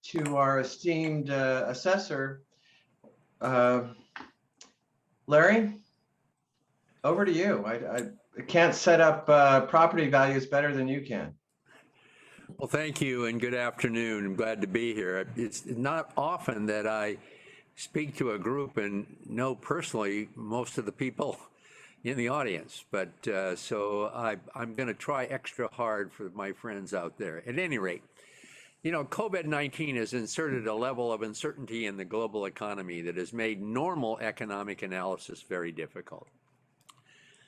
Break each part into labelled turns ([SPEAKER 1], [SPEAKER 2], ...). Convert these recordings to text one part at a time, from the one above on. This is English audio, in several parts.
[SPEAKER 1] to our esteemed assessor, Larry. Over to you. I can't set up property values better than you can.
[SPEAKER 2] Well, thank you and good afternoon. I'm glad to be here. It's not often that I speak to a group and know personally most of the people in the audience, but so I'm going to try extra hard for my friends out there. At any rate, you know, COVID-19 has inserted a level of uncertainty in the global economy that has made normal economic analysis very difficult.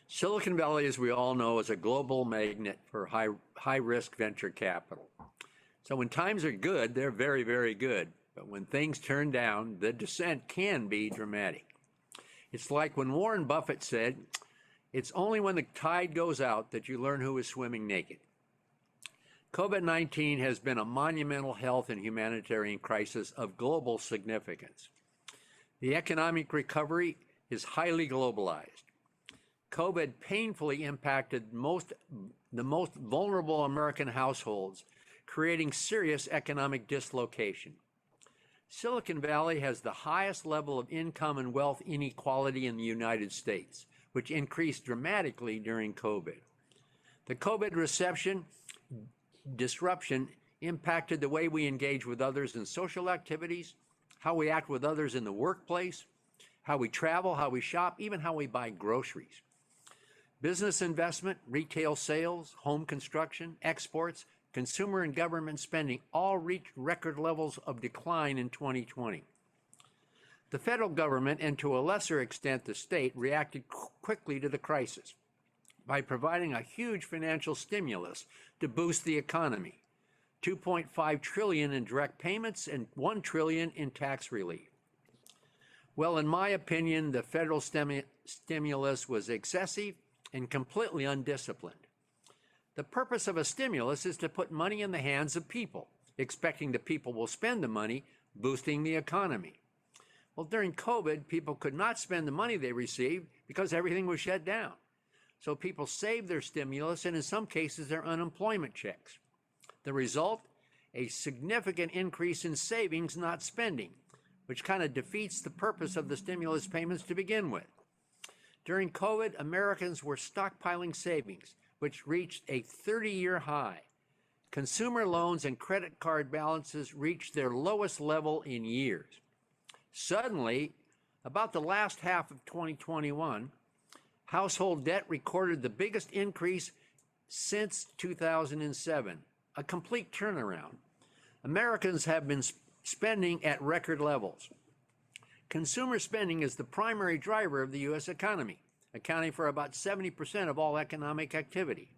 [SPEAKER 2] Silicon Valley, as we all know, is a global magnet for high-risk venture capital. So when times are good, they're very, very good. But when things turn down, the descent can be dramatic. It's like when Warren Buffett said, "It's only when the tide goes out that you learn who is swimming naked." COVID-19 has been a monumental health and humanitarian crisis of global significance. The economic recovery is highly globalized. COVID painfully impacted the most vulnerable American households, creating serious economic dislocation. Silicon Valley has the highest level of income and wealth inequality in the United States, which increased dramatically during COVID. The COVID disruption impacted the way we engage with others in social activities, how we act with others in the workplace, how we travel, how we shop, even how we buy groceries. Business investment, retail sales, home construction, exports, consumer and government spending all reached record levels of decline in 2020. The federal government, and to a lesser extent the state, reacted quickly to the crisis by providing a huge financial stimulus to boost the economy, $2.5 trillion in direct payments and $1 trillion in tax relief. Well, in my opinion, the federal stimulus was excessive and completely undisciplined. The purpose of a stimulus is to put money in the hands of people, expecting the people will spend the money, boosting the economy. Well, during COVID, people could not spend the money they received because everything was shut down. So people saved their stimulus and in some cases their unemployment checks. The result, a significant increase in savings, not spending, which kind of defeats the purpose of the stimulus payments to begin with. During COVID, Americans were stockpiling savings, which reached a 30-year high. Consumer loans and credit card balances reached their lowest level in years. Suddenly, about the last half of 2021, household debt recorded the biggest increase since 2007, a complete turnaround. Americans have been spending at record levels. Consumer spending is the primary driver of the U.S. economy, accounting for about 70% of all economic activity.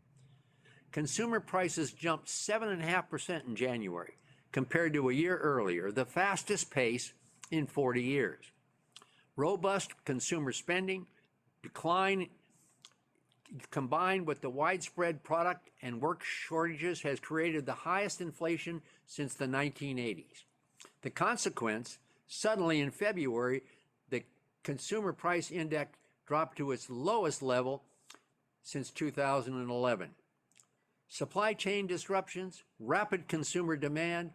[SPEAKER 2] Consumer prices jumped 7.5% in January compared to a year earlier, the fastest pace in 40 years. Robust consumer spending decline combined with the widespread product and work shortages has created the highest inflation since the 1980s. The consequence, suddenly in February, the consumer price index dropped to its lowest level since 2011. Supply chain disruptions, rapid consumer demand,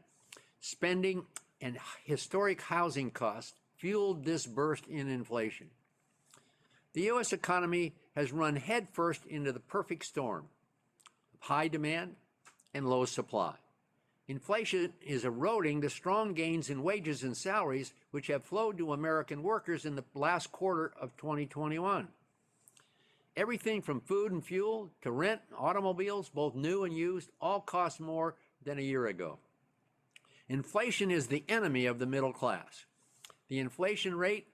[SPEAKER 2] spending, and historic housing costs fueled this burst in inflation. The U.S. economy has run headfirst into the perfect storm of high demand and low supply. Inflation is eroding the strong gains in wages and salaries which have flowed to American workers in the last quarter of 2021. Everything from food and fuel to rent, automobiles, both new and used, all cost more than a year ago. Inflation is the enemy of the middle class. The inflation rate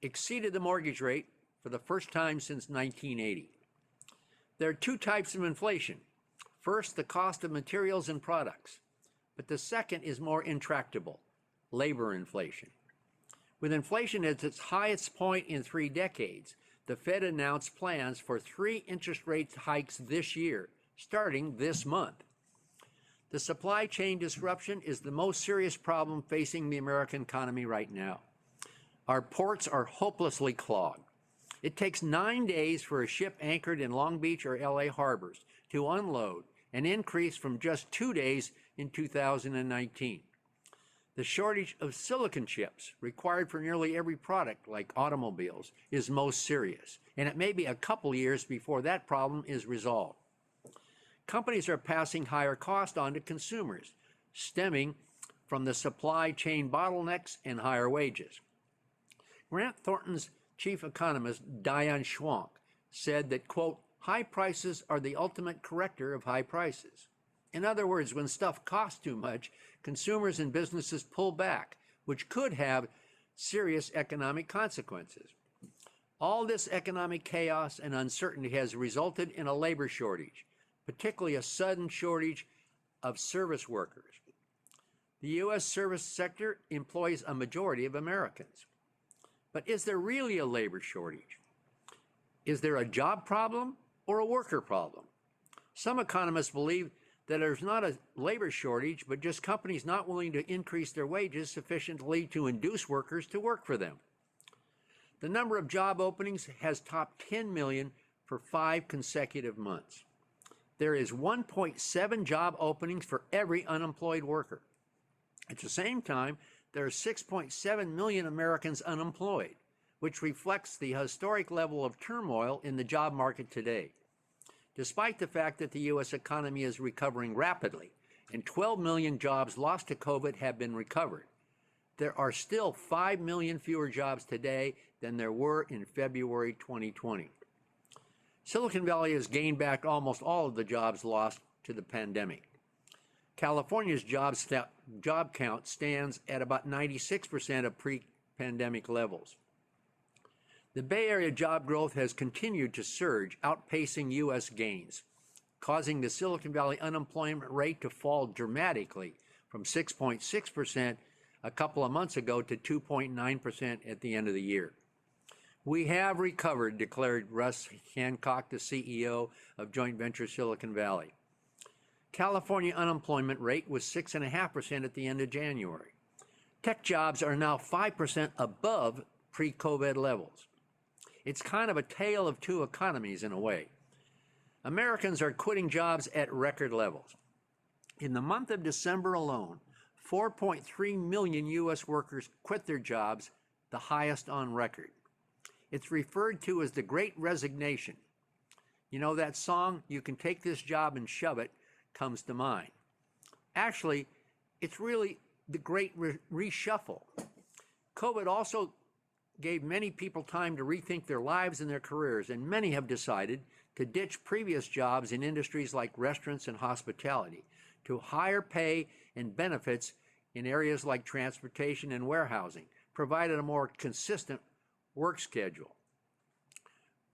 [SPEAKER 2] exceeded the mortgage rate for the first time since 1980. There are two types of inflation. First, the cost of materials and products, but the second is more intractable, labor inflation. With inflation at its highest point in 3 decades, the Fed announced plans for 3 interest rate hikes this year, starting this month. The supply chain disruption is the most serious problem facing the American economy right now. Our ports are hopelessly clogged. It takes 9 days for a ship anchored in Long Beach or LA harbors to unload an increase from just 2 days in 2019. The shortage of silicon chips required for nearly every product, like automobiles, is most serious, and it may be a couple years before that problem is resolved. Companies are passing higher costs on to consumers, stemming from the supply chain bottlenecks and higher wages. Grant Thornton's chief economist, Diane Schwank, said that, quote, high prices are the ultimate corrector of high prices. In other words, when stuff costs too much, consumers and businesses pull back, which could have serious economic consequences. All this economic chaos and uncertainty has resulted in a labor shortage, particularly a sudden shortage of service workers. The U.S. service sector employs a majority of Americans. But is there really a labor shortage? Is there a job problem or a worker problem? Some economists believe that there's not a labor shortage, but just companies not willing to increase their wages sufficiently to induce workers to work for them. The number of job openings has topped 10 million for 5 consecutive months. There is 1.7 job openings for every unemployed worker. At the same time, there are 6.7 million Americans unemployed, which reflects the historic level of turmoil in the job market today. Despite the fact that the U.S. economy is recovering rapidly and 12 million jobs lost to COVID have been recovered, there are still 5 million fewer jobs today than there were in February 2020. Silicon Valley has gained back almost all of the jobs lost to the pandemic. California's job count stands at about 96% of pre-pandemic levels. The Bay Area job growth has continued to surge, outpacing U.S. gains, causing the Silicon Valley unemployment rate to fall dramatically from 6.6% a couple of months ago to 2.9% at the end of the year. We have recovered, declared Russ Hancock, the CEO of joint venture Silicon Valley. California unemployment rate was 6.5% at the end of January. Tech jobs are now 5% above pre-COVID levels. It's kind of a tale of two economies in a way. Americans are quitting jobs at record levels. In the month of December alone, 4.3 million U.S. workers quit their jobs, the highest on record. It's referred to as the Great Resignation. You know that song, "You Can Take This Job and Shove It," comes to mind. Actually, it's really the Great Reshuffle. COVID also gave many people time to rethink their lives and their careers, and many have decided to ditch previous jobs in industries like restaurants and hospitality to higher pay and benefits in areas like transportation and warehousing, provided a more consistent work schedule.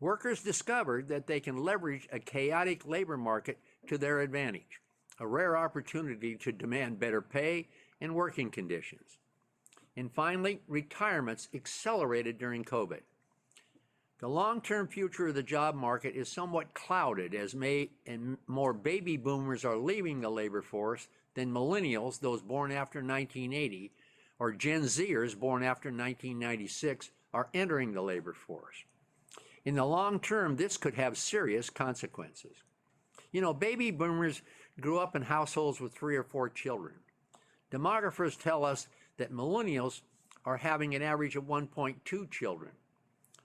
[SPEAKER 2] Workers discovered that they can leverage a chaotic labor market to their advantage, a rare opportunity to demand better pay and working conditions. And finally, retirements accelerated during COVID. The long-term future of the job market is somewhat clouded as more baby boomers are leaving the labor force than millennials, those born after 1980, or Gen Zers born after 1996, are entering the labor force. In the long term, this could have serious consequences. You know, baby boomers grew up in households with 3 or 4 children. Demographers tell us that millennials are having an average of 1.2 children.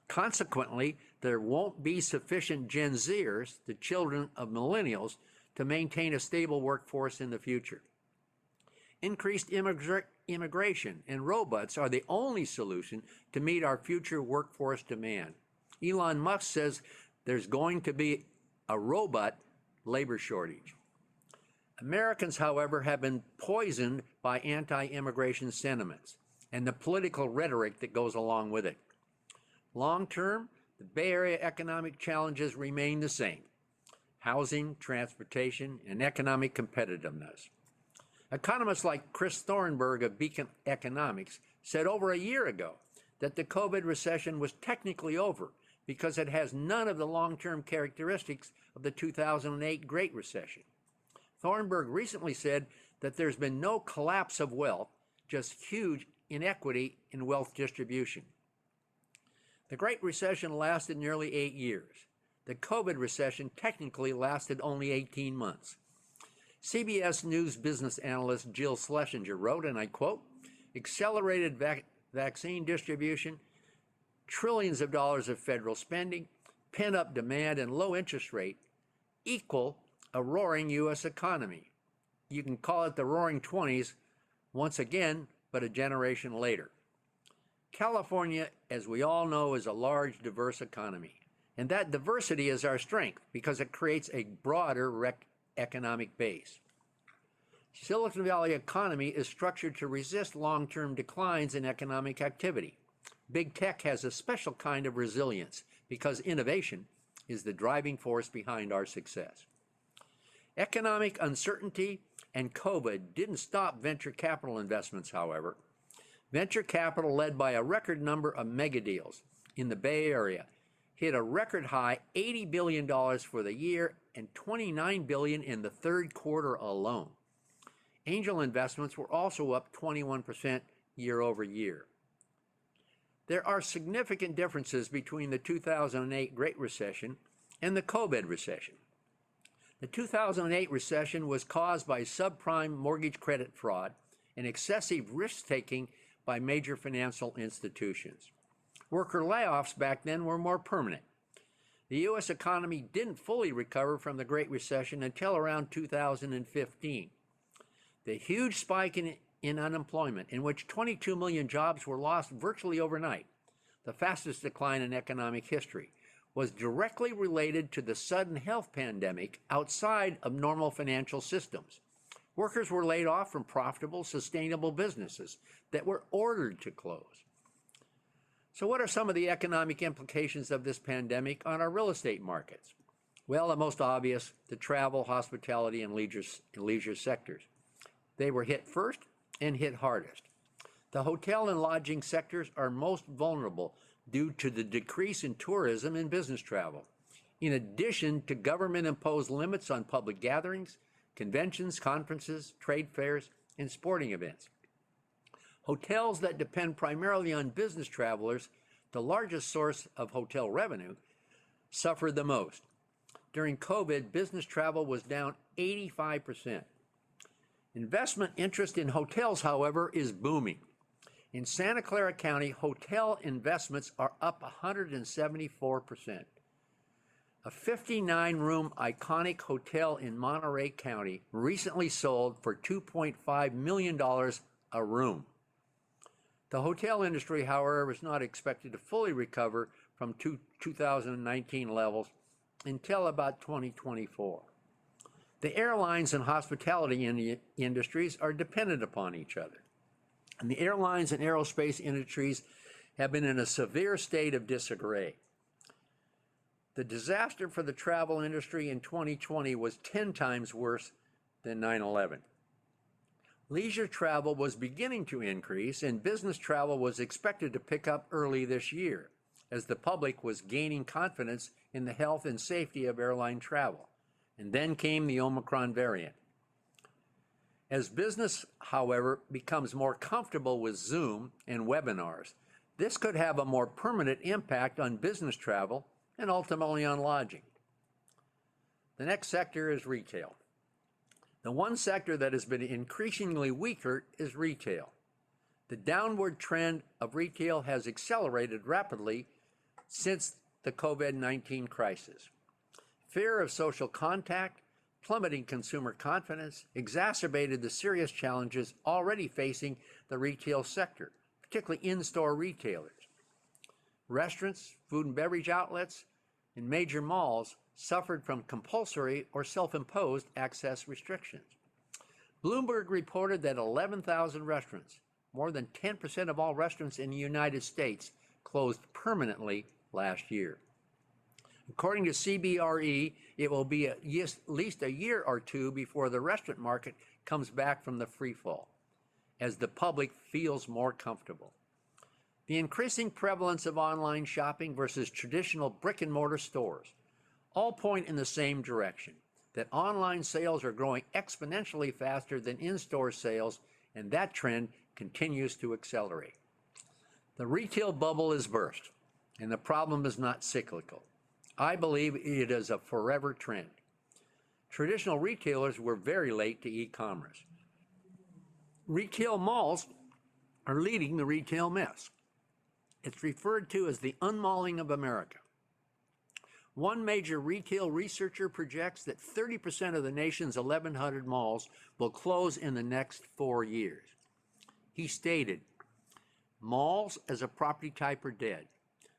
[SPEAKER 2] Consequently, there won't be sufficient Gen Zers, the children of millennials, to maintain a stable workforce in the future. Increased immigration and robots are the only solution to meet our future workforce demand. Elon Musk says there's going to be a robot labor shortage. Americans, however, have been poisoned by anti-immigration sentiments and the political rhetoric that goes along with it. Long term, the Bay Area economic challenges remain the same: housing, transportation, and economic competitiveness. Economists like Chris Thornburg of Beacon Economics said over a year ago that the COVID recession was technically over because it has none of the long-term characteristics of the 2008 Great Recession. Thornburg recently said that there's been no collapse of wealth, just huge inequity in wealth distribution. The Great Recession lasted nearly 8 years. The COVID recession technically lasted only 18 months. CBS News business analyst Jill Schlesinger wrote, and I quote, accelerated vaccine distribution, trillions of dollars of federal spending, pent-up demand, and low interest rate equal a roaring U.S. economy. You can call it the roaring 20s once again, but a generation later. California, as we all know, is a large, diverse economy. And that diversity is our strength because it creates a broader economic base. Silicon Valley economy is structured to resist long-term declines in economic activity. Big tech has a special kind of resilience because innovation is the driving force behind our success. Economic uncertainty and COVID didn't stop venture capital investments, however. Venture capital, led by a record number of mega deals in the Bay Area, hit a record high $80 billion for the year and $29 billion in the third quarter alone. Angel investments were also up 21% year over year. There are significant differences between the 2008 Great Recession and the COVID recession. The 2008 recession was caused by subprime mortgage credit fraud and excessive risk-taking by major financial institutions. Worker layoffs back then were more permanent. The U.S. economy didn't fully recover from the Great Recession until around 2015. The huge spike in unemployment, in which 22 million jobs were lost virtually overnight, the fastest decline in economic history, was directly related to the sudden health pandemic outside of normal financial systems. Workers were laid off from profitable, sustainable businesses that were ordered to close. So what are some of the economic implications of this pandemic on our real estate markets? Well, the most obvious, the travel, hospitality, and leisure sectors. They were hit first and hit hardest. The hotel and lodging sectors are most vulnerable due to the decrease in tourism and business travel, in addition to government-imposed limits on public gatherings, conventions, conferences, trade fairs, and sporting events. Hotels that depend primarily on business travelers, the largest source of hotel revenue, suffered the most. During COVID, business travel was down 85%. Investment interest in hotels, however, is booming. In Santa Clara County, hotel investments are up 174%. A 59-room iconic hotel in Monterey County recently sold for $2.5 million a room. The hotel industry, however, is not expected to fully recover from 2019 levels until about 2024. The airlines and hospitality industries are dependent upon each other. And the airlines and aerospace industries have been in a severe state of disarray. The disaster for the travel industry in 2020 was 10 times worse than 9/11. Leisure travel was beginning to increase, and business travel was expected to pick up early this year, as the public was gaining confidence in the health and safety of airline travel. And then came the Omicron variant. As business, however, becomes more comfortable with Zoom and webinars, this could have a more permanent impact on business travel and ultimately on lodging. The next sector is retail. The one sector that has been increasingly weaker is retail. The downward trend of retail has accelerated rapidly since the COVID-19 crisis. Fear of social contact, plummeting consumer confidence, exacerbated the serious challenges already facing the retail sector, particularly in-store retailers. Restaurants, food and beverage outlets, and major malls suffered from compulsory or self-imposed access restrictions. Bloomberg reported that 11,000 restaurants, more than 10% of all restaurants in the United States, closed permanently last year. According to CBRE, it will be at least a year or two before the restaurant market comes back from the free fall, as the public feels more comfortable. The increasing prevalence of online shopping versus traditional brick and mortar stores all point in the same direction, that online sales are growing exponentially faster than in-store sales, and that trend continues to accelerate. The retail bubble is burst, and the problem is not cyclical. I believe it is a forever trend. Traditional retailers were very late to e-commerce. Retail malls are leading the retail mess. It's referred to as the unmalling of America. One major retail researcher projects that 30% of the nation's 1,100 malls will close in the next 4 years. He stated, malls as a property type are dead.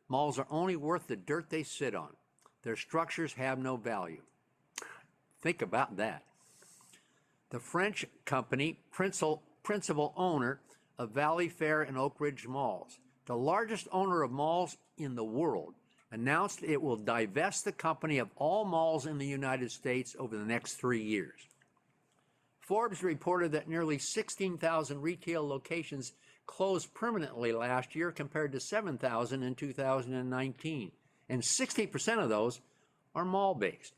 [SPEAKER 2] Malls are only worth the dirt they sit on. Their structures have no value. Think about that. The French company, principal owner of Valley Fair and Oak Ridge malls, the largest owner of malls in the world, announced it will divest the company of all malls in the United States over the next 3 years. Forbes reported that nearly 16,000 retail locations closed permanently last year compared to 7,000 in 2019, and 60% of those are mall-based.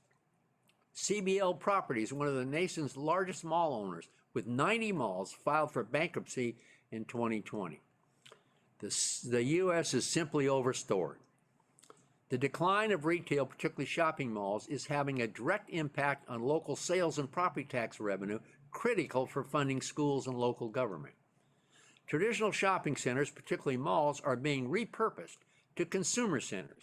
[SPEAKER 2] CBL Properties, one of the nation's largest mall owners, with 90 malls, filed for bankruptcy in 2020. The U.S. is simply overstored. The decline of retail, particularly shopping malls, is having a direct impact on local sales and property tax revenue, critical for funding schools and local government. Traditional shopping centers, particularly malls, are being repurposed to consumer centers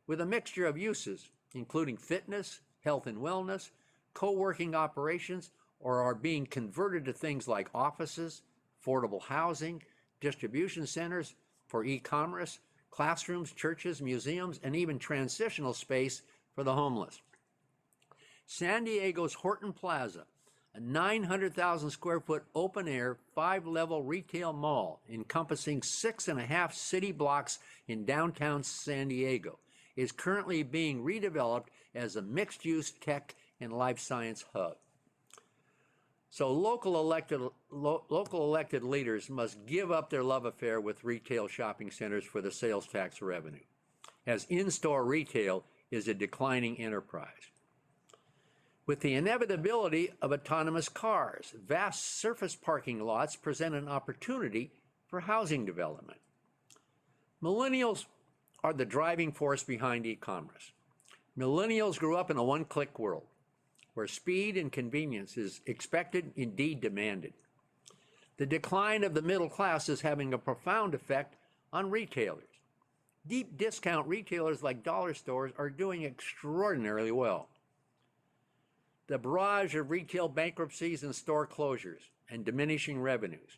[SPEAKER 2] with a mixture of uses, including fitness, health and wellness, co-working operations, or are being converted to things like offices, affordable housing, distribution centers for e-commerce, classrooms, churches, museums, and even transitional space for the homeless. San Diego's Horton Plaza, a 900,000 square foot open air, 5-level retail mall encompassing 6.5 city blocks in downtown San Diego, is currently being redeveloped as a mixed-use tech and life science hub. So local elected leaders must give up their love affair with retail shopping centers for the sales tax revenue, as in-store retail is a declining enterprise. With the inevitability of autonomous cars, vast surface parking lots present an opportunity for housing development. Millennials are the driving force behind e-commerce. Millennials grew up in a one-click world, where speed and convenience is expected, indeed demanded. The decline of the middle class is having a profound effect on retailers. Deep discount retailers like dollar stores are doing extraordinarily well. The barrage of retail bankruptcies and store closures and diminishing revenues,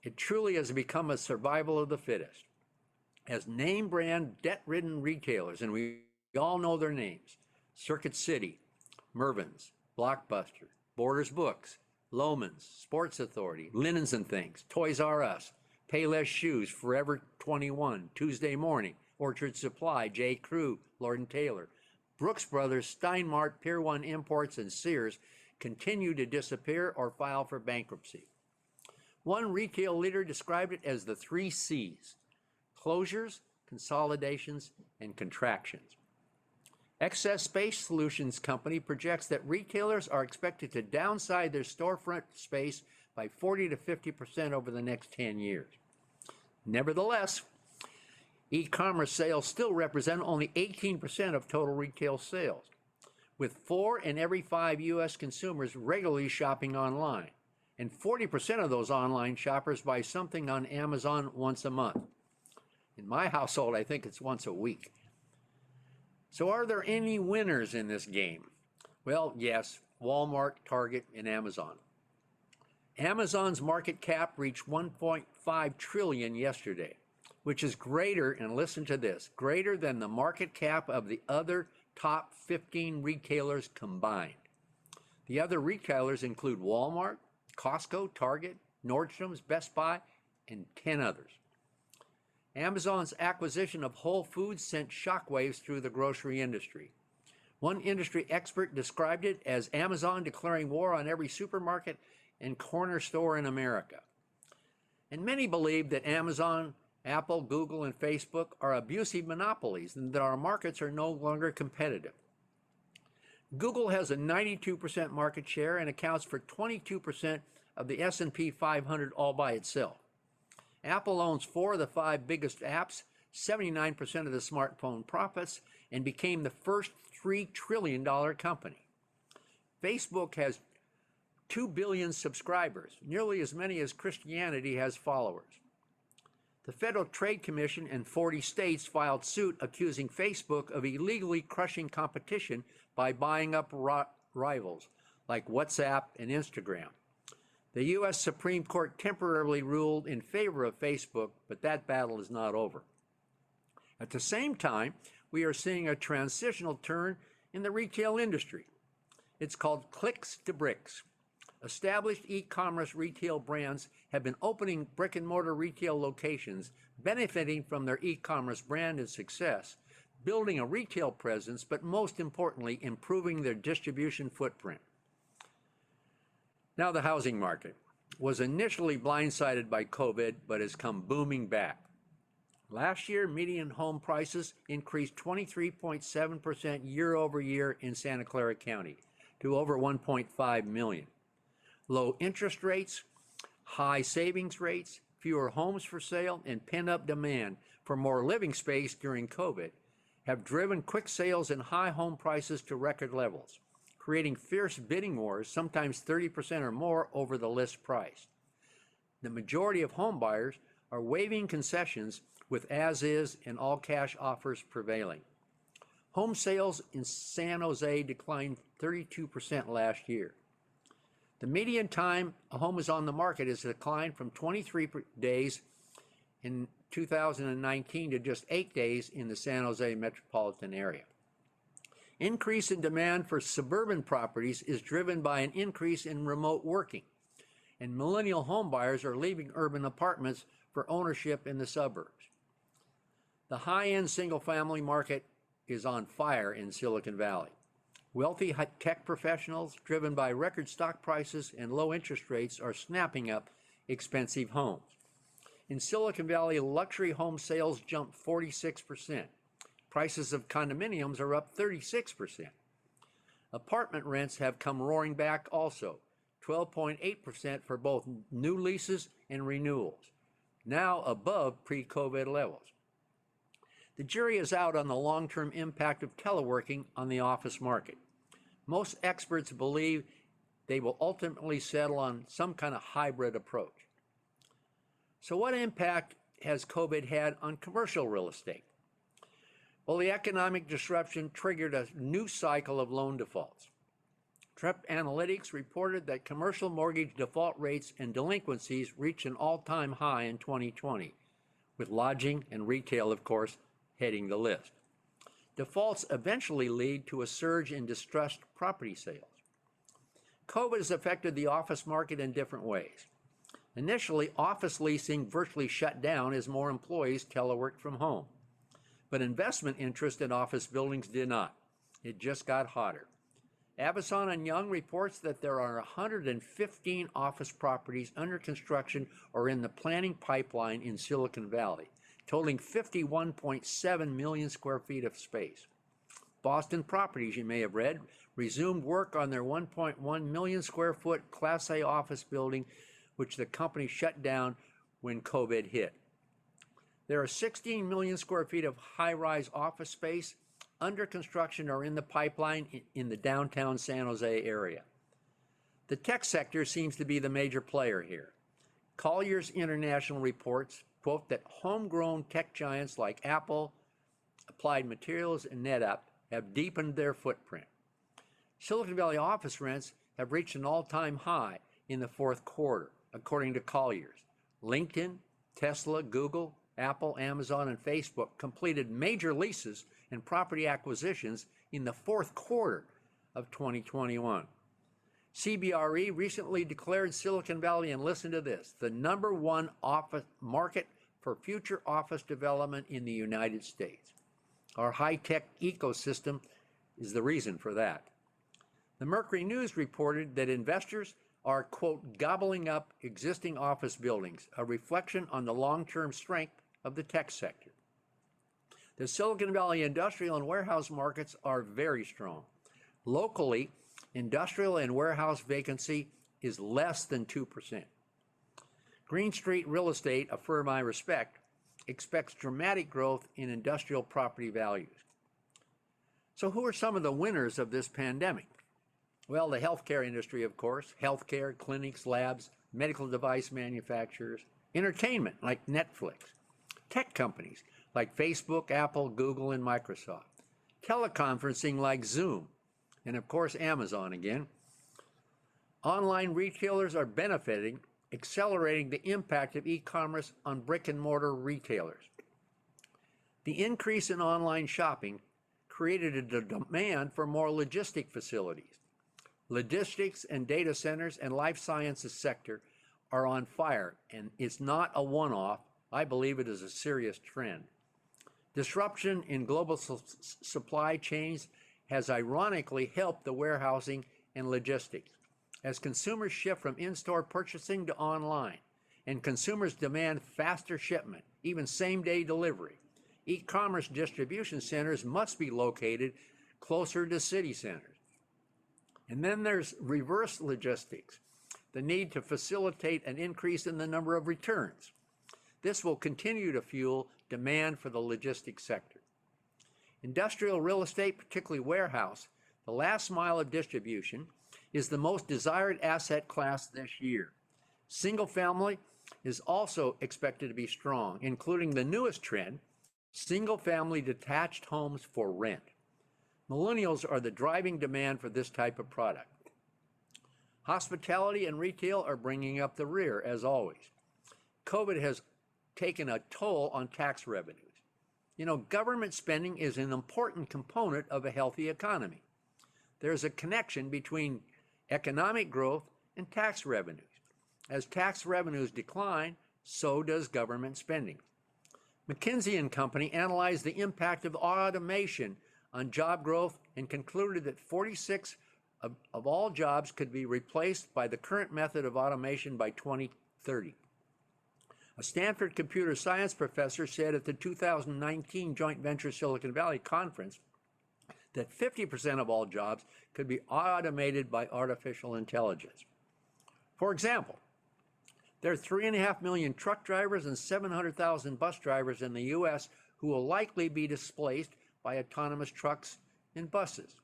[SPEAKER 2] it truly has become a survival of the fittest. As name brand debt-ridden retailers, and we all know their names, Circuit City, Mervyn's, Blockbuster, Borders Books, Loehmann's, Sports Authority, Linens and Things, Toys R Us, Payless Shoes, Forever 21, Tuesday Morning, Orchard Supply, J. Crew, Lord & Taylor, Brooks Brothers, Steinmart, Pier 1 Imports, and Sears continue to disappear or file for bankruptcy. One retail leader described it as the 3 C's: closures, consolidations, and contractions. Excess Space Solutions Company projects that retailers are expected to downsize their storefront space by 40 to 50% over the next 10 years. Nevertheless, e-commerce sales still represent only 18% of total retail sales, with 4 in every 5 U.S. consumers regularly shopping online, and 40% of those online shoppers buy something on Amazon once a month. In my household, I think it's once a week. So are there any winners in this game? Well, yes, Walmart, Target, and Amazon. Amazon's market cap reached $1.5 trillion yesterday, which is greater, and listen to this, greater than the market cap of the other top 15 retailers combined. The other retailers include Walmart, Costco, Target, Nordstrom's, Best Buy, and 10 others. Amazon's acquisition of Whole Foods sent shockwaves through the grocery industry. One industry expert described it as Amazon declaring war on every supermarket and corner store in America. And many believe that Amazon, Apple, Google, and Facebook are abusive monopolies and that our markets are no longer competitive. Google has a 92% market share and accounts for 22% of the S&P 500 all by itself. Apple owns 4 of the 5 biggest apps, 79% of the smartphone profits, and became the first $3 trillion company. Facebook has 2 billion subscribers, nearly as many as Christianity has followers. The Federal Trade Commission and 40 states filed suit accusing Facebook of illegally crushing competition by buying up rivals like WhatsApp and Instagram. The U.S. Supreme Court temporarily ruled in favor of Facebook, but that battle is not over. At the same time, we are seeing a transitional turn in the retail industry. It's called clicks to bricks. Established e-commerce retail brands have been opening brick-and-mortar retail locations, benefiting from their e-commerce brand and success, building a retail presence, but most importantly, improving their distribution footprint. Now, the housing market was initially blindsided by COVID, but has come booming back. Last year, median home prices increased 23.7% year over year in Santa Clara County to over 1.5 million. Low interest rates, high savings rates, fewer homes for sale, and pent-up demand for more living space during COVID have driven quick sales and high home prices to record levels, creating fierce bidding wars, sometimes 30% or more over the list price. The majority of home buyers are waiving concessions with as-is and all-cash offers prevailing. Home sales in San Jose declined 32% last year. The median time a home is on the market has declined from 23 days in 2019 to just 8 days in the San Jose metropolitan area. Increase in demand for suburban properties is driven by an increase in remote working, and millennial home buyers are leaving urban apartments for ownership in the suburbs. The high-end single-family market is on fire in Silicon Valley. Wealthy tech professionals, driven by record stock prices and low interest rates, are snapping up expensive homes. In Silicon Valley, luxury home sales jumped 46%. Prices of condominiums are up 36%. Apartment rents have come roaring back also, 12.8% for both new leases and renewals, now above pre-COVID levels. The jury is out on the long-term impact of teleworking on the office market. Most experts believe they will ultimately settle on some kind of hybrid approach. So what impact has COVID had on commercial real estate? Well, the economic disruption triggered a new cycle of loan defaults. Trepp Analytics reported that commercial mortgage default rates and delinquencies reached an all-time high in 2020, with lodging and retail, of course, heading the list. Defaults eventually lead to a surge in distressed property sales. COVID has affected the office market in different ways. Initially, office leasing virtually shut down as more employees teleworked from home. But investment interest in office buildings did not. It just got hotter. Avison & Young reports that there are 115 office properties under construction or in the planning pipeline in Silicon Valley, totaling 51.7 million square feet of space. Boston Properties, you may have read, resumed work on their 1.1 million square foot Class A office building, which the company shut down when COVID hit. There are 16 million square feet of high-rise office space under construction or in the pipeline in the downtown San Jose area. The tech sector seems to be the major player here. Colliers International reports, quote, that homegrown tech giants like Apple, Applied Materials, and NetApp have deepened their footprint. Silicon Valley office rents have reached an all-time high in the fourth quarter, according to Colliers. LinkedIn, Tesla, Google, Apple, Amazon, and Facebook completed major leases and property acquisitions in the fourth quarter of 2021. CBRE recently declared Silicon Valley, and listen to this, the #1 office market for future office development in the United States. Our high-tech ecosystem is the reason for that. The Mercury News reported that investors are, quote, gobbling up existing office buildings, a reflection on the long-term strength of the tech sector. The Silicon Valley industrial and warehouse markets are very strong. Locally, industrial and warehouse vacancy is less than 2%. Green Street Real Estate, a firm I respect, expects dramatic growth in industrial property values. So who are some of the winners of this pandemic? Well, the healthcare industry, of course, healthcare, clinics, labs, medical device manufacturers, entertainment like Netflix, tech companies like Facebook, Apple, Google, and Microsoft, teleconferencing like Zoom, and of course, Amazon again. Online retailers are benefiting, accelerating the impact of e-commerce on brick and mortar retailers. The increase in online shopping created a demand for more logistic facilities. Logistics and data centers and life sciences sector are on fire, and it's not a one-off. I believe it is a serious trend. Disruption in global supply chains has ironically helped the warehousing and logistics as consumers shift from in-store purchasing to online, and consumers demand faster shipment, even same-day delivery. E-commerce distribution centers must be located closer to city centers. And then there's reverse logistics, the need to facilitate an increase in the number of returns. This will continue to fuel demand for the logistics sector. Industrial real estate, particularly warehouse, the last mile of distribution, is the most desired asset class this year. Single family is also expected to be strong, including the newest trend, single family detached homes for rent. Millennials are the driving demand for this type of product. Hospitality and retail are bringing up the rear, as always. COVID has taken a toll on tax revenues. You know, government spending is an important component of a healthy economy. There's a connection between economic growth and tax revenues. As tax revenues decline, so does government spending. McKinsey & Company analyzed the impact of automation on job growth and concluded that 46 of all jobs could be replaced by the current method of automation by 2030. A Stanford computer science professor said at the 2019 Joint Venture Silicon Valley Conference that 50% of all jobs could be automated by artificial intelligence. For example, there are 3.5 million truck drivers and 700,000 bus drivers in the U.S. who will likely be displaced by autonomous trucks and buses.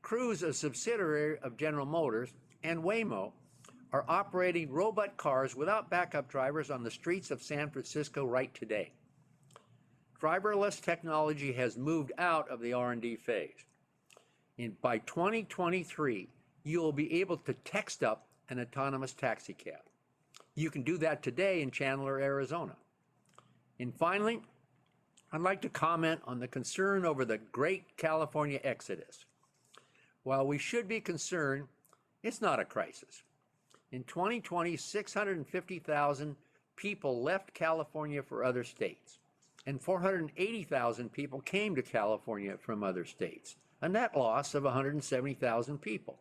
[SPEAKER 2] Cruise, a subsidiary of General Motors, and Waymo are operating robot cars without backup drivers on the streets of San Francisco right today. Driverless technology has moved out of the R&D phase. By 2023, you will be able to text up an autonomous taxi cab. You can do that today in Chandler, Arizona. And finally, I'd like to comment on the concern over the great California exodus. While we should be concerned, it's not a crisis. In 2020, 650,000 people left California for other states, and 480,000 people came to California from other states, a net loss of 170,000 people.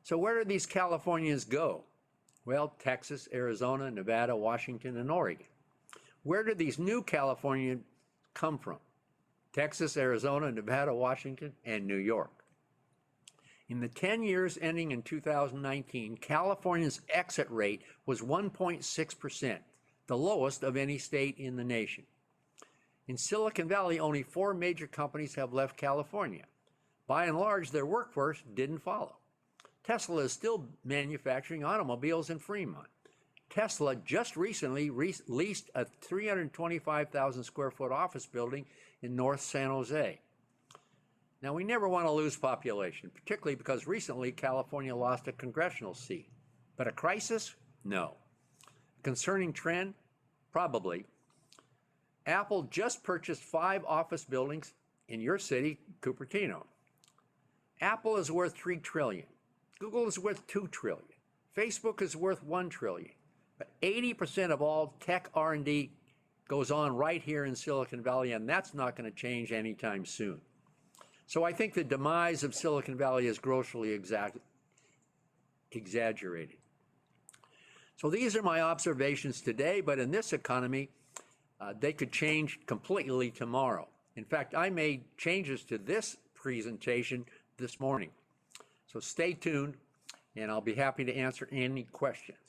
[SPEAKER 2] So where do these Californians go? Well, Texas, Arizona, Nevada, Washington, and Oregon. Where do these new Californians come from? Texas, Arizona, Nevada, Washington, and New York. In the 10 years ending in 2019, California's exit rate was 1.6%, the lowest of any state in the nation. In Silicon Valley, only 4 major companies have left California. By and large, their workforce didn't follow. Tesla is still manufacturing automobiles in Fremont. Tesla just recently leased a 325,000 square foot office building in North San Jose. Now, we never want to lose population, particularly because recently California lost a congressional seat. But a crisis? No. A concerning trend? Probably. Apple just purchased 5 office buildings in your city, Cupertino. Apple is worth $3 trillion. Google is worth $2 trillion. Facebook is worth $1 trillion. But 80% of all tech R&D goes on right here in Silicon Valley, and that's not going to change anytime soon. So I think the demise of Silicon Valley is grossly exaggerated. So these are my observations today, but in this economy, they could change completely tomorrow. In fact, I made changes to this presentation this morning. So stay tuned, and I'll be happy to answer any questions.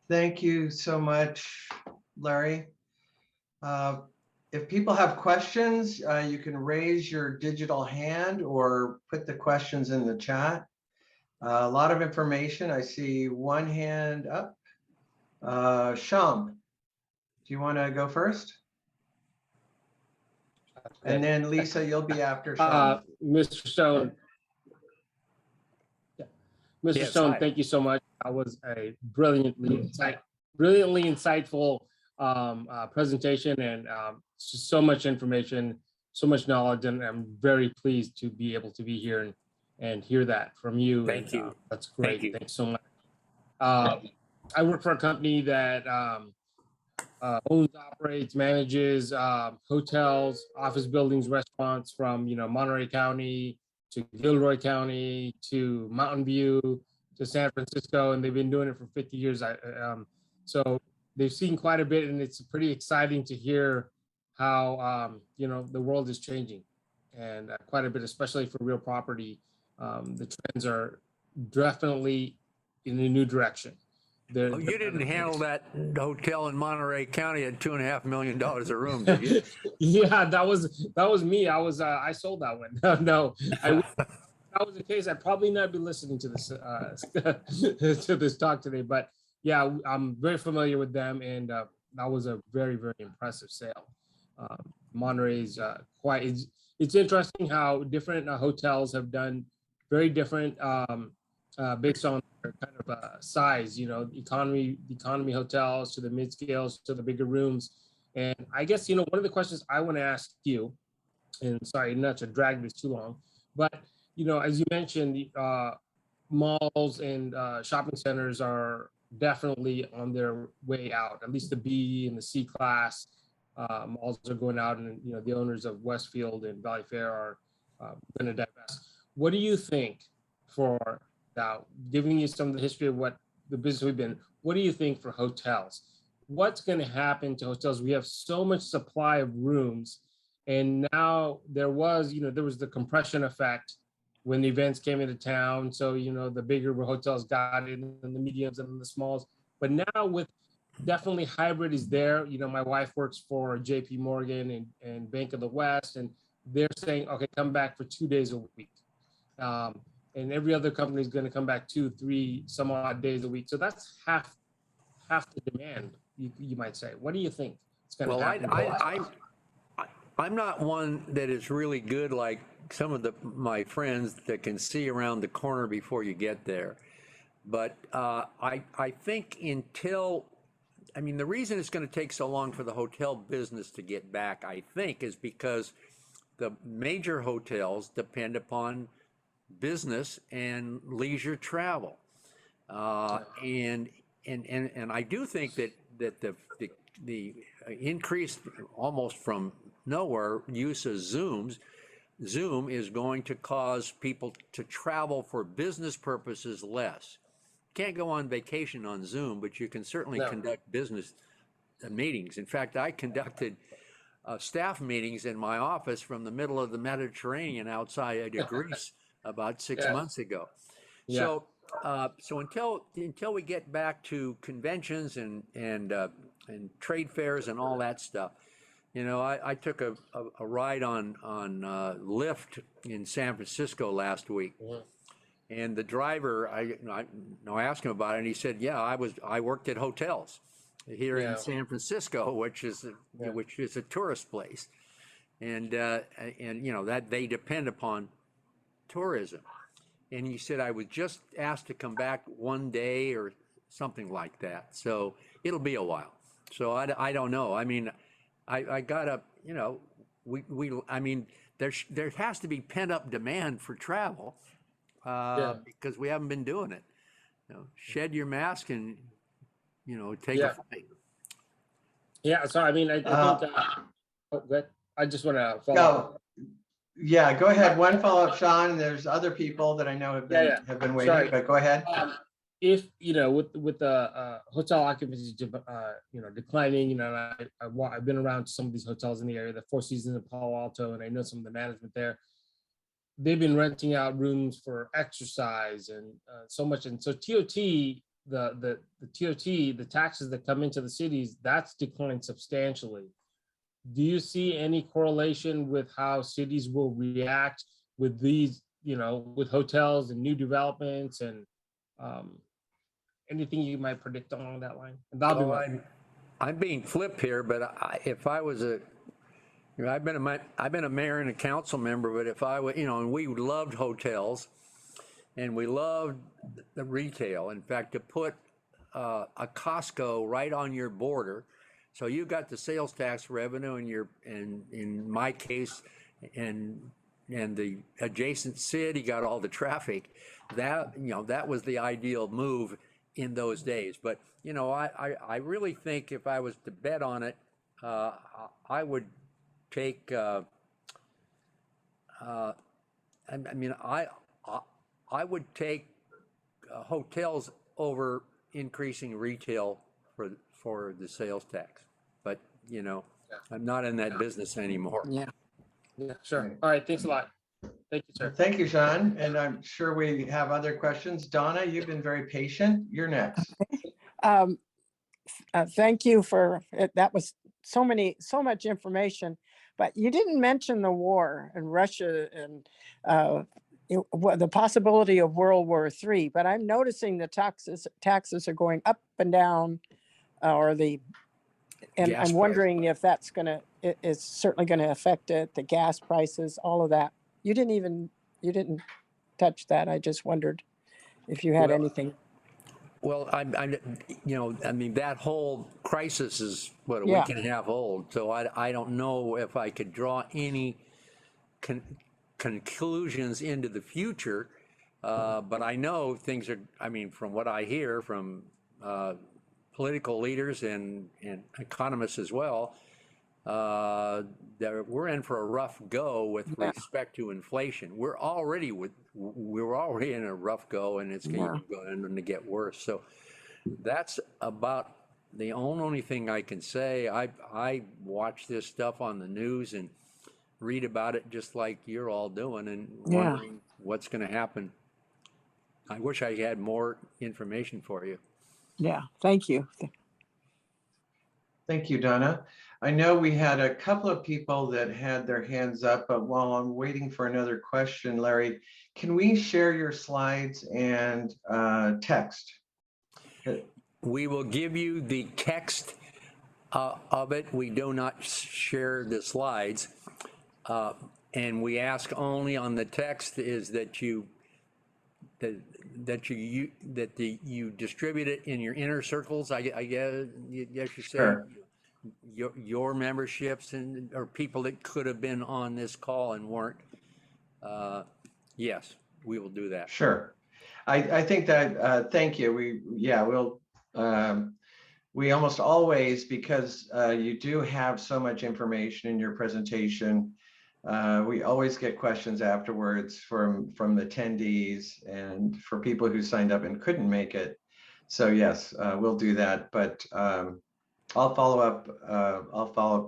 [SPEAKER 1] Thank you so much, Larry. if people have questions, you can raise your digital hand or put the questions in the chat. A lot of information. I see one hand up. Sham, do you want to go first? And then Lisa, you'll be after Sham.
[SPEAKER 3] Mr. Stone. Yeah. Mr.
[SPEAKER 2] Yes,
[SPEAKER 3] Stone,
[SPEAKER 2] hi.
[SPEAKER 3] thank you so much. That was a brilliantly insightful presentation, and just so much information, so much knowledge, and I'm very pleased to be able to be here and hear that from you.
[SPEAKER 2] Thank
[SPEAKER 3] and,
[SPEAKER 2] you.
[SPEAKER 3] That's great.
[SPEAKER 2] Thank you.
[SPEAKER 3] Thanks so much. I work for a company that owns, operates, manages hotels, office buildings, restaurants from Monterey County to Gilroy County to Mountain View to San Francisco, and they've been doing it for 50 years. So they've seen quite a bit, and it's pretty exciting to hear how the world is changing, and quite a bit, especially for real property. The trends are definitely in a new direction.
[SPEAKER 2] Oh, you didn't handle that hotel in Monterey County at $2.5 million a room, did you?
[SPEAKER 3] Yeah, that was me. I sold that one. No, if that was the case, I'd probably not be listening to this to this talk today. But yeah, I'm very familiar with them, and that was a very, very impressive sale. Monterey's it's interesting how different hotels have done very different based on their kind of size, the economy hotels to the mid scales to the bigger rooms. And I guess, one of the questions I want to ask you, and sorry not to drag this too long, but, as you mentioned, malls and shopping centers are definitely on their way out, at least the B and the C class. Malls are going out, and, the owners of Westfield and Valley Fair are going to divest. What do you think for now, giving you some of the history of what the business we've been, what do you think for hotels? What's going to happen to hotels? We have so much supply of rooms, and now there was the compression effect when the events came into town. So, the bigger hotels got in, and the mediums and the smalls. But now with definitely hybrid is there. My wife works for JP Morgan and Bank of the West, and they're saying, okay, come back for 2 days a week. And every other company is going to come back 2, 3, some odd days a week. So that's half the demand, you might say. What do you think it's going to happen?
[SPEAKER 2] I'm not one that is really good like some of my friends that can see around the corner before you get there. But I think the reason it's going to take so long for the hotel business to get back, I think, is because the major hotels depend upon business and leisure travel, and I do think that the increased almost from nowhere use of Zoom is going to cause people to travel for business purposes less. Can't go on vacation on Zoom, but you can certainly conduct business meetings. In fact, I conducted staff meetings in my office from the middle of the Mediterranean outside of Greece about 6 months ago. Yeah. So until we get back to conventions and trade fairs and all that stuff, I took a ride on Lyft in San Francisco last week, and the driver, I asked him about it, and he said, "Yeah, I worked at hotels here in San Francisco, which is a tourist place, and that they depend upon tourism." And he said, "I was just asked to come back 1 day or something like that. So it'll be a while." So I don't know. I gotta, there has to be pent up demand for travel because we haven't been doing it. Shed your mask and, take a flight.
[SPEAKER 3] Yeah. So, I think, I just want to follow up.
[SPEAKER 1] Yeah, go ahead. One follow-up, Sean. There's other people that I know have been waiting, Sorry. But go ahead.
[SPEAKER 3] If with the hotel occupancy, declining, I've been around some of these hotels in the area, the Four Seasons in Palo Alto, and I know some of the management there. They've been renting out rooms for exercise and so much, and so TOT, the TOT, the taxes that come into the cities, that's declined substantially. do you see any correlation with how cities will react with these, with hotels and new developments and anything you might predict along that line? And that'll be
[SPEAKER 2] Well,
[SPEAKER 3] my.
[SPEAKER 2] I'm being flip here, but if I was I've been a mayor and a council member, but if I would, and we loved hotels and we loved the retail. In fact, to put a Costco right on your border, so you got the sales tax revenue and in my case, and the adjacent city got all the traffic. That was the ideal move in those days. But I really think if I was to bet on it, I would take. I would take hotels over increasing retail for the sales tax. But I'm not in that business anymore.
[SPEAKER 3] Yeah, sure. All right, thanks a lot. Thank you, sir.
[SPEAKER 1] Thank you, Sean. And I'm sure we have other questions. Donna, you've been very patient. You're next.
[SPEAKER 4] Thank you for it. That was so much information, but you didn't mention the war in Russia and the possibility of World War III. But I'm noticing the taxes are going up and down, and
[SPEAKER 2] Gas
[SPEAKER 4] I'm wondering if that's it's certainly going to affect it. The gas prices, all of that. You didn't touch that. I just wondered if you had anything.
[SPEAKER 2] Well, that whole crisis is what, a
[SPEAKER 4] Yeah.
[SPEAKER 2] week and a half old. So I don't know if I could draw any conclusions into the future. But I know things are, from what I hear from political leaders and economists as well, that we're in for a rough go with respect to inflation. We're already in a rough go, and it's going to get worse. So that's about the only thing I can say. I watch this stuff on the news and read about it just like you're all doing, and wondering what's going to happen. I wish I had more information for you.
[SPEAKER 4] Yeah, thank you.
[SPEAKER 1] Thank you, Donna. I know we had a couple of people that had their hands up, but while I'm waiting for another question, Larry, can we share your slides and text?
[SPEAKER 2] We will give you the text of it. We do not share the slides. And we ask only on the text is that you distribute it in your inner circles. I guess you say.
[SPEAKER 1] Sure.
[SPEAKER 2] Your memberships or people that could have been on this call and weren't. Yes, we will do that.
[SPEAKER 1] Sure. I think that, thank you. We almost always, because you do have so much information in your presentation, we always get questions afterwards from the attendees and for people who signed up and couldn't make it. So yes, we'll do that, but I'll follow up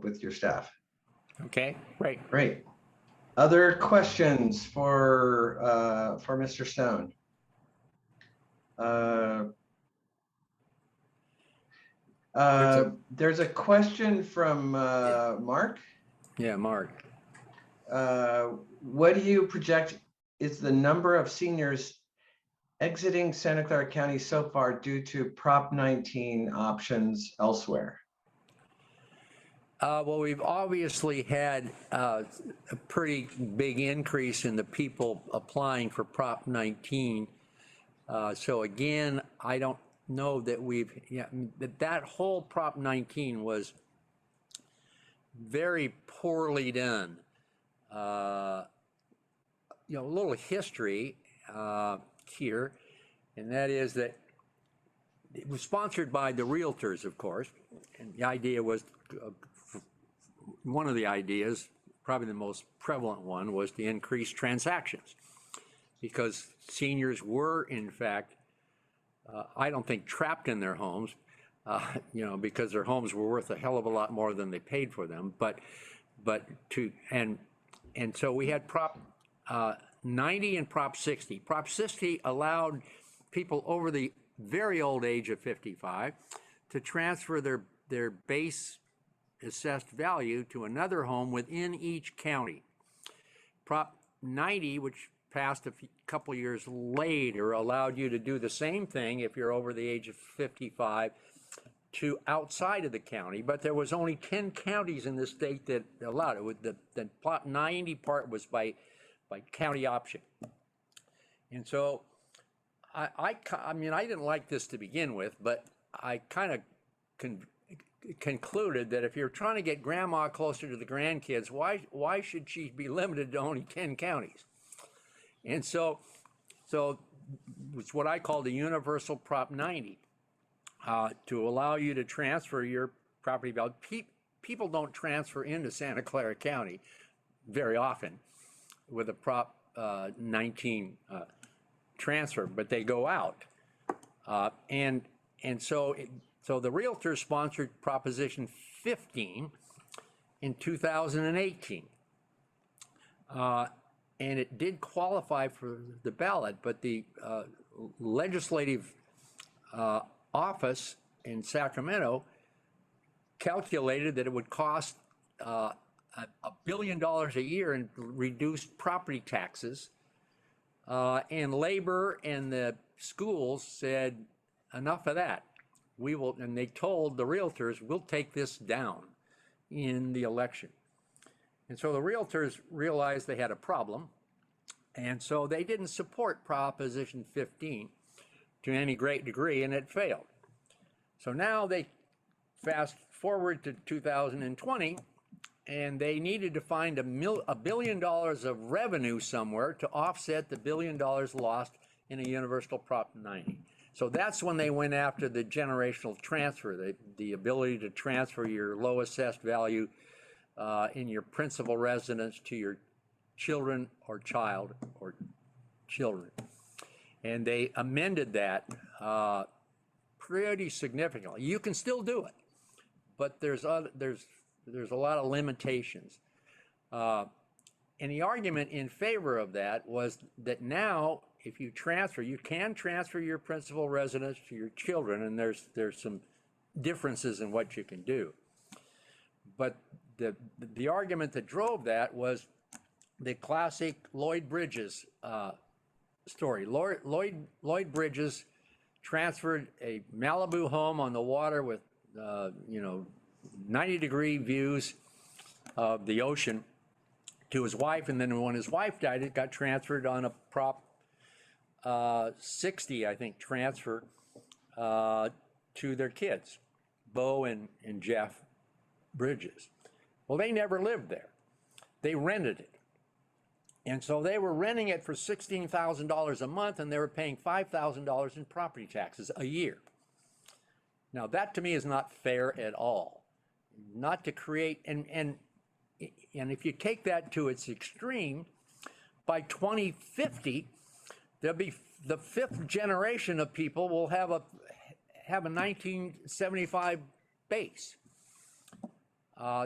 [SPEAKER 1] with your staff.
[SPEAKER 2] Okay, great.
[SPEAKER 1] Great. Other questions for Mr. Stone? There's a question from Mark.
[SPEAKER 2] Yeah, Mark.
[SPEAKER 1] What do you project is the number of seniors exiting Santa Clara County so far due to Prop 19 options elsewhere?
[SPEAKER 2] Well, we've obviously had a pretty big increase in the people applying for Prop 19. So again, I don't know that that whole Prop 19 was very poorly done. A little history here, and that is that it was sponsored by the realtors, of course, and the idea was, one of the ideas, probably the most prevalent one, was to increase transactions, because seniors were, in fact, I don't think trapped in their homes, because their homes were worth a hell of a lot more than they paid for them, and so we had Prop 90 and Prop 60. Prop 60 allowed people over the very old age of 55 to transfer their base assessed value to another home within each county. Prop 90, which passed a couple years later, allowed you to do the same thing if you're over the age of 55 to outside of the county, but there was only 10 counties in the state that allowed it. With the Prop 90 part was by county option. And so I mean, I didn't like this to begin with, but I kind of concluded that if you're trying to get grandma closer to the grandkids, why should she be limited to only 10 counties? And so it's what I call the universal Prop 90, to allow you to transfer your property value. People don't transfer into Santa Clara County very often with a Prop 19 transfer, but they go out. And so the realtors sponsored Proposition 15 in 2018. And it did qualify for the ballot, but the legislative office in Sacramento calculated that it would cost $1 billion a year in reduced property taxes. And labor and the schools said, enough of that. We will, and they told the realtors, we'll take this down in the election. And so the realtors realized they had a problem, and so they didn't support Proposition 15 to any great degree, and it failed. So now they fast forward to 2020, and they needed to find $1 billion of revenue somewhere to offset the $1 billion lost in a universal Prop 90. So that's when they went after the generational transfer, the ability to transfer your low assessed value in your principal residence to your children or child or children. And they amended that pretty significantly. You can still do it, but there's a lot of limitations. And the argument in favor of that was that now, if you transfer, you can transfer your principal residence to your children, and there's some differences in what you can do. But the argument that drove that was the classic Lloyd Bridges story. Lloyd Bridges transferred a Malibu home on the water with 90-degree views of the ocean to his wife, and then when his wife died, it got transferred on a Prop 60, I think, transfer to their kids, Bo and Jeff Bridges. Well, they never lived there. They rented it. And so they were renting it for $16,000 a month, and they were paying $5,000 in property taxes a year. Now, that to me is not fair at all. Not to create, and if you take that to its extreme, by 2050, there'll be the fifth generation of people will have a 1975 base.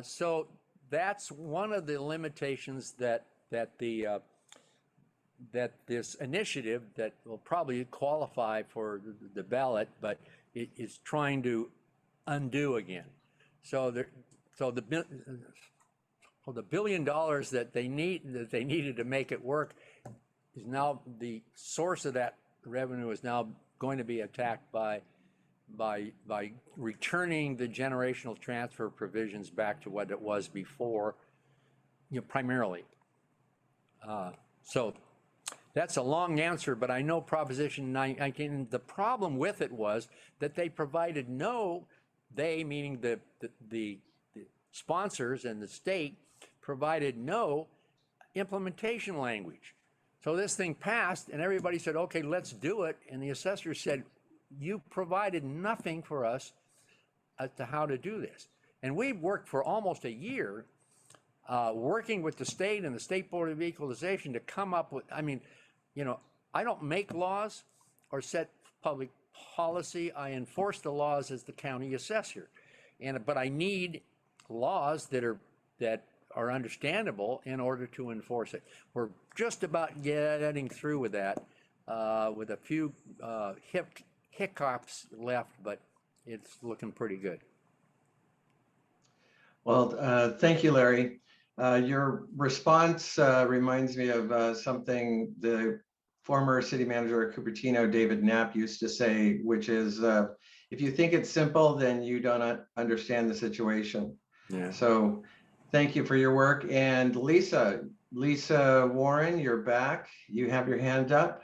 [SPEAKER 2] So that's one of the limitations that this initiative that will probably qualify for the ballot, but it is trying to undo again. So the $1 billion that they needed to make it work is now, the source of that revenue is now going to be attacked by returning the generational transfer provisions back to what it was before, primarily. So that's a long answer, but I know Proposition 19, the problem with it was that they provided they meaning the sponsors and the state, provided no implementation language. So this thing passed and everybody said, okay, let's do it. And the assessor said, you provided nothing for us as to how to do this. And we've worked for almost a year working with the state and the State Board of Equalization to come up with, I don't make laws or set public policy. I enforce the laws as the county assessor. But I need laws that are understandable in order to enforce it. We're just about getting through with that with a few hiccups left, but it's looking pretty good.
[SPEAKER 1] Well, thank you, Larry. Your response reminds me of something the former city manager of Cupertino, David Knapp, used to say, which is, if you think it's simple, then you don't understand the situation.
[SPEAKER 2] Yeah.
[SPEAKER 1] So thank you for your work. And Lisa Warren, you're back. You have your hand up.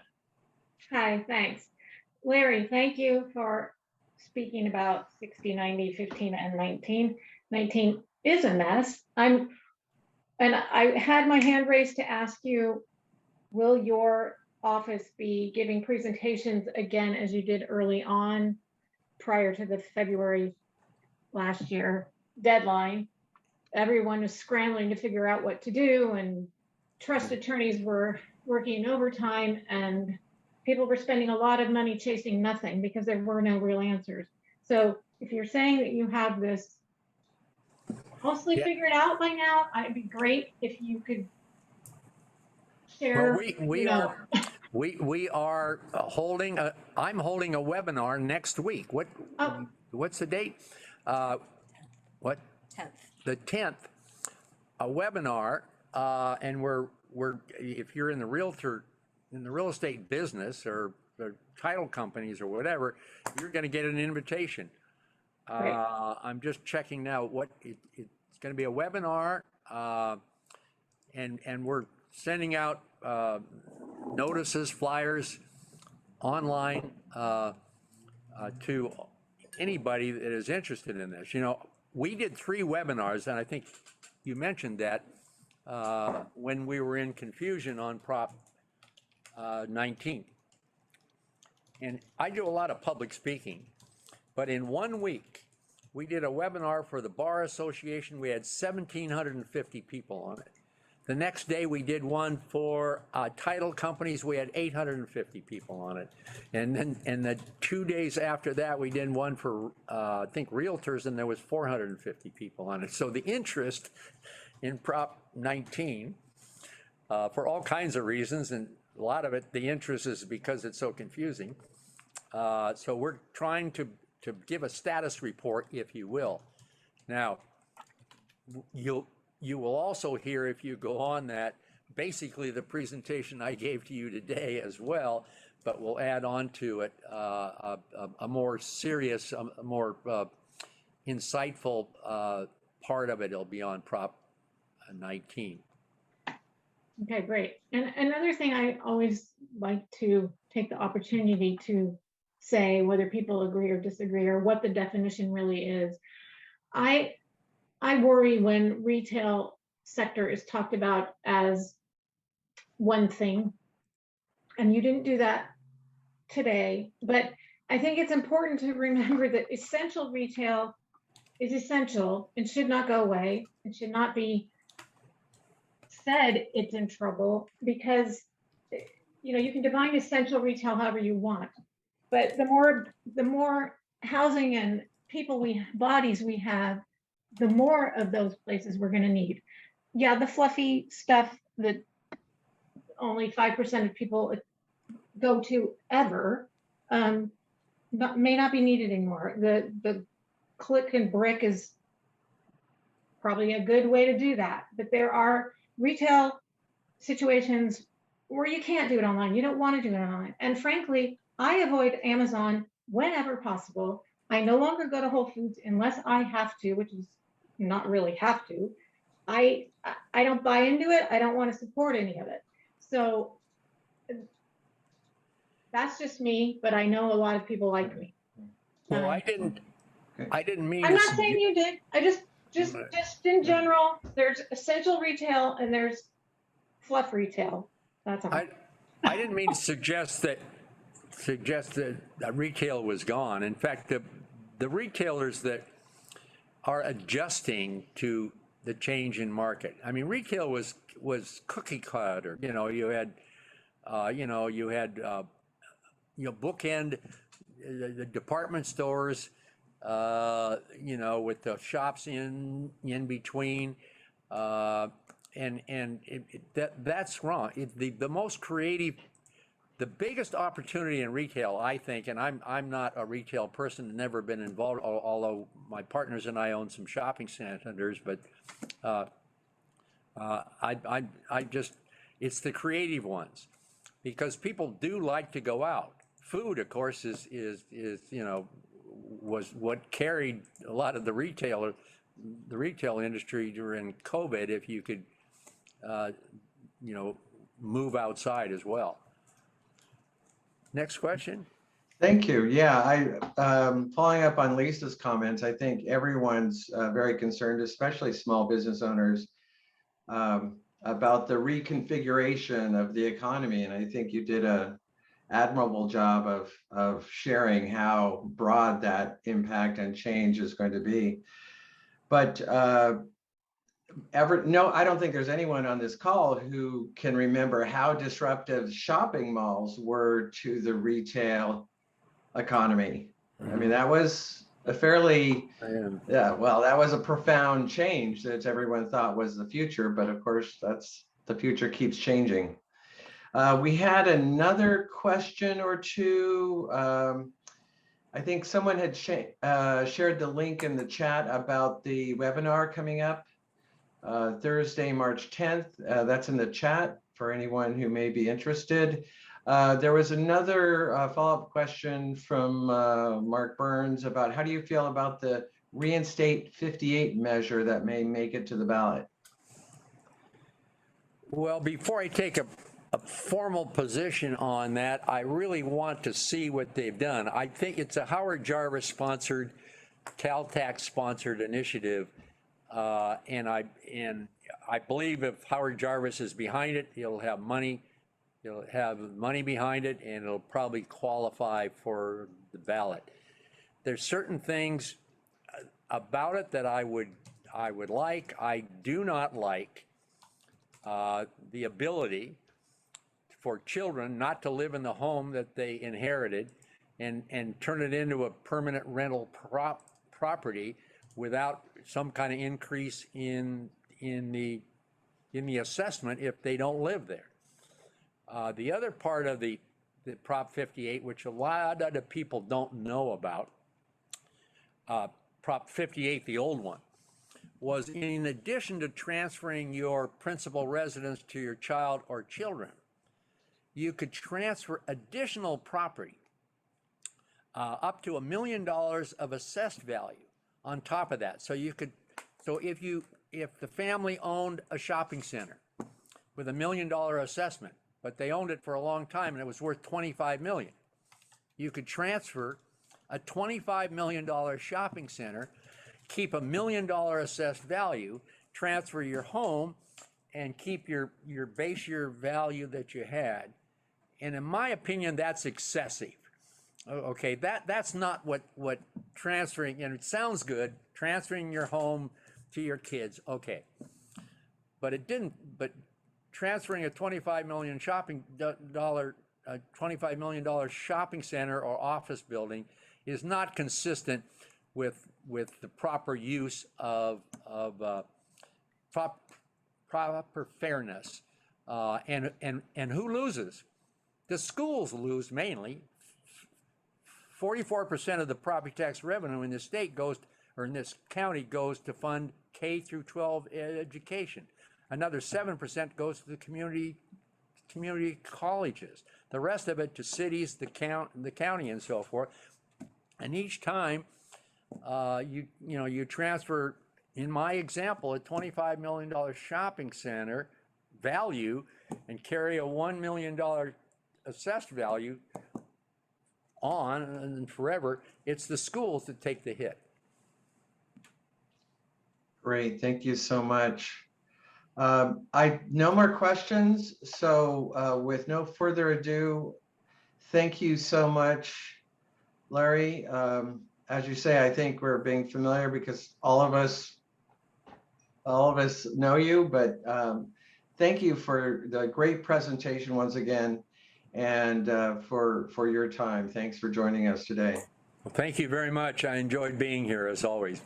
[SPEAKER 5] Hi, thanks. Larry, thank you for speaking about 60, 90, 15, and 19. 19 is a mess. And I had my hand raised to ask you, will your office be giving presentations again as you did early on prior to the February last year deadline? Everyone was scrambling to figure out what to do, and trust attorneys were working overtime, and people were spending a lot of money chasing nothing because there were no real answers. So if you're saying that you have this mostly figured out by now, it'd be great if you could share.
[SPEAKER 2] Well, we are holding I'm holding a webinar next week. What's the date? What?
[SPEAKER 6] 10th.
[SPEAKER 2] The 10th, a webinar, and we're if you're in the real estate business or title companies or whatever, you're going to get an invitation.
[SPEAKER 5] Right.
[SPEAKER 2] I'm just checking now what it's going to be, a webinar, and we're sending out notices, flyers online to anybody that is interested in this. You know, we did 3 webinars, and I think you mentioned that when we were in confusion on Prop 19. And I do a lot of public speaking, but in 1 week, we did a webinar for the Bar Association. We had 1,750 people on it. The next day, we did one for title companies. We had 850 people on it. And then, the 2 days after that, we did one for, I think, realtors, and there was 450 people on it. So the interest in Prop 19, for all kinds of reasons, and a lot of it, the interest is because it's so confusing. So we're trying to give a status report, if you will. Now, you will also hear, if you go on that, basically the presentation I gave to you today as well, but we'll add on to it a more serious, a more insightful part of it. It'll be on Prop 19.
[SPEAKER 5] Okay, great. And another thing I always like to take the opportunity to say, whether people agree or disagree, or what the definition really is. I worry when retail sector is talked about as one thing, and you didn't do that today, but I think it's important to remember that essential retail is essential and should not go away. It should not be said it's in trouble, because you can define essential retail however you want, but the more housing and bodies we have, the more of those places we're going to need. Yeah, the fluffy stuff that only 5% of people go to ever may not be needed anymore. The click and brick is probably a good way to do that, but there are retail situations where you can't do it online. You don't want to do it online. And frankly, I avoid Amazon whenever possible. I no longer go to Whole Foods unless I have to, which is not really have to. I don't buy into it. I don't want to support any of it. So that's just me, but I know a lot of people like me.
[SPEAKER 2] Well, I didn't mean.
[SPEAKER 5] I'm not saying you did. I just in general, there's essential retail and there's fluff retail. That's all.
[SPEAKER 2] I didn't mean to suggest that retail was gone. In fact, the retailers that are adjusting to the change in market. I mean, retail was cookie cutter. You had bookend the department stores, with the shops in between, and that's wrong. The most creative the biggest opportunity in retail, I think, and I'm not a retail person, never been involved, although my partners and I own some shopping centers, but I just, it's the creative ones, because people do like to go out. Food, of course, is you know, was what carried a lot of the retail industry during COVID. If you could, you know, move outside as well. Next question.
[SPEAKER 1] Thank you. Yeah, following up on Lisa's comments, I think everyone's very concerned, especially small business owners, about the reconfiguration of the economy. And I think you did an admirable job of sharing how broad that impact and change is going to be. But no, I don't think there's anyone on this call who can remember how disruptive shopping malls were to the retail economy. I mean, that was a fairly, yeah, well, that was a profound change that everyone thought was the future, but of course, the future keeps changing. We had another question or two. I think someone had shared the link in the chat about the webinar coming up Thursday, March 10th. That's in the chat for anyone who may be interested. There was another follow-up question from Mark Burns about how do you feel about the Reinstate 58 measure that may make it to the ballot?
[SPEAKER 2] Well, before I take a formal position on that, I really want to see what they've done. I think it's a Howard Jarvis sponsored, Caltax sponsored initiative. And I believe if Howard Jarvis is behind it, he'll have money behind it, and it'll probably qualify for the ballot. There's certain things about it that I would like. I do not like the ability for children not to live in the home that they inherited and turn it into a permanent rental property without some kind of increase in the assessment if they don't live there. The other part of the Prop 58, which a lot of people don't know about, Prop 58, the old one, was in addition to transferring your principal residence to your child or children, you could transfer additional property up to $1 million of assessed value on top of that. So you could, if the family owned a shopping center with $1 million assessment, but they owned it for a long time and it was worth $25 million, you could transfer a $25 million shopping center, keep $1 million assessed value, transfer your home, and keep your base year value that you had. And in my opinion, that's excessive. Okay, that's not what transferring, and it sounds good, transferring your home to your kids, okay. But it didn't, but transferring a $25 million shopping center or office building is not consistent with the proper use of proper fairness. And who loses? The schools lose mainly. 44% of the property tax revenue in this state goes, or in this county, goes to fund K through 12 education. Another 7% goes to the community colleges. The rest of it to cities, the county, and so forth. And each time you transfer, in my example, a $25 million shopping center value and carry a $1 million assessed value on and forever, it's the schools that take the hit.
[SPEAKER 1] Great, thank you so much. No more questions. So with no further ado, thank you so much, Larry. As you say, I think we're being familiar because all of us know you, but thank you for the great presentation once again, and for your time. Thanks for joining us today.
[SPEAKER 2] Well, thank you very much. I enjoyed being here as always.